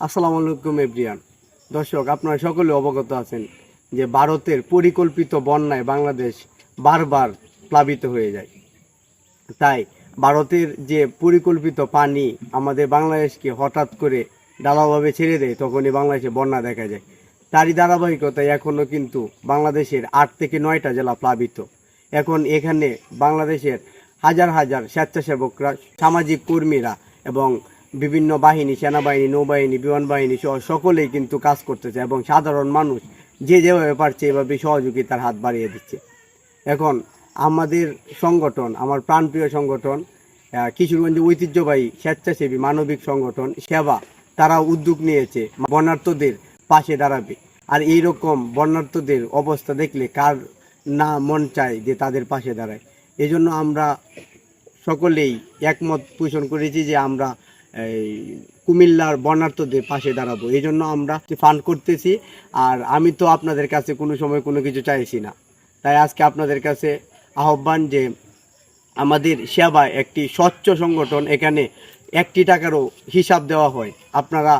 আসসালামু আলাইকুম এভরিওয়ান। দর্শক, আপনারা সকলে অবগত আছেন যে ভারতের পরিকল্পিত বন্যায় বাংলাদেশ বারবার প্লাবিত হয়ে যায়। তাই ভারতের যে পরিকল্পিত পানি আমাদের বাংলাদেশকে হঠাৎ করে ঢালাওভাবে ছেড়ে দেয়, তখনই বাংলাদেশে বন্যা দেখা যায়। তারই ধারাবাহিকতায় এখনও কিন্তু বাংলাদেশের 8 থেকে 9টা জেলা প্লাবিত। এখন এখানে বাংলাদেশের হাজার হাজার স্বেচ্ছাসেবকরা, সামাজিক কর্মীরা এবং বিভিন্ন বাহিনী, সেনাবাহিনী, নৌবাহিনী, বিমান বাহিনী সহ সকলেই কিন্তু কাজ করতেছে এবং সাধারণ মানুষ যে যেভাবে পারছে এভাবে সহযোগিতার হাত বাড়িয়ে দিচ্ছে। এখন আমাদের সংগঠন, আমার প্রাণপ্রিয় সংগঠন কিশোরগঞ্জের ঐতিহ্যবাহী স্বেচ্ছাসেবী মানবিক সংগঠন সেবা, তারা উদ্যোগ নিয়েছে বন্যার্তদের পাশে দাঁড়াবে। আর এইরকম বন্যার্তদের অবস্থা দেখলে কার না মন চায় যে তাদের পাশে দাঁড়ায়। এই জন্য আমরা সকলেই একমত পোষণ করেছি যে আমরা কুমিল্লার বন্যার্তদের পাশে দাঁড়াবো। এই জন্য আমরা ফান্ড করতেছি। আর আমি তো আপনাদের কাছে কোনো সময় কোনো কিছু চাইছি না, তাই আজকে আপনাদের কাছে আহ্বান যে আমাদের সেবা একটি স্বচ্ছ সংগঠন, এখানে 1টি টাকারও হিসাব দেওয়া হয়। আপনারা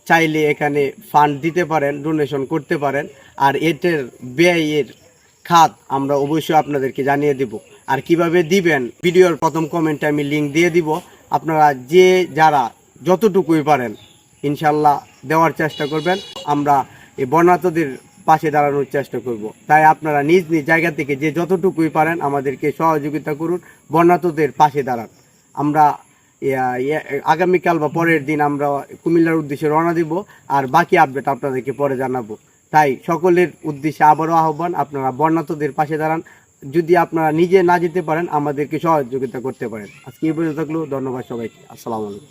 চাইলে এখানে ফান্ড দিতে পারেন, ডোনেশন করতে পারেন। আর এটার ব্যয়ের খাত আমরা অবশ্যই আপনাদেরকে জানিয়ে দিব। আর কিভাবে দিবেন, ভিডিওর প্রথম কমেন্টে আমি লিঙ্ক দিয়ে দিব। আপনারা যে যারা যতটুকুই পারেন ইনশাল্লাহ দেওয়ার চেষ্টা করবেন। আমরা এই বন্যার্তদের পাশে দাঁড়ানোর চেষ্টা করব। তাই আপনারা নিজ নিজ জায়গা থেকে যে যতটুকুই পারেন আমাদেরকে সহযোগিতা করুন, বন্যার্তদের পাশে দাঁড়ান। আমরা আগামীকাল বা পরের দিন আমরা কুমিল্লার উদ্দেশ্যে রওনা দিব, আর বাকি আপডেট আপনাদেরকে পরে জানাবো। তাই সকলের উদ্দেশ্যে আবারও আহ্বান, আপনারা বন্যার্তদের পাশে দাঁড়ান। যদি আপনারা নিজে না যেতে পারেন আমাদেরকে সহযোগিতা করতে পারেন। আজকে এই পর্যন্ত থাকলো। ধন্যবাদ সবাইকে। আসসালামু আলাইকুম।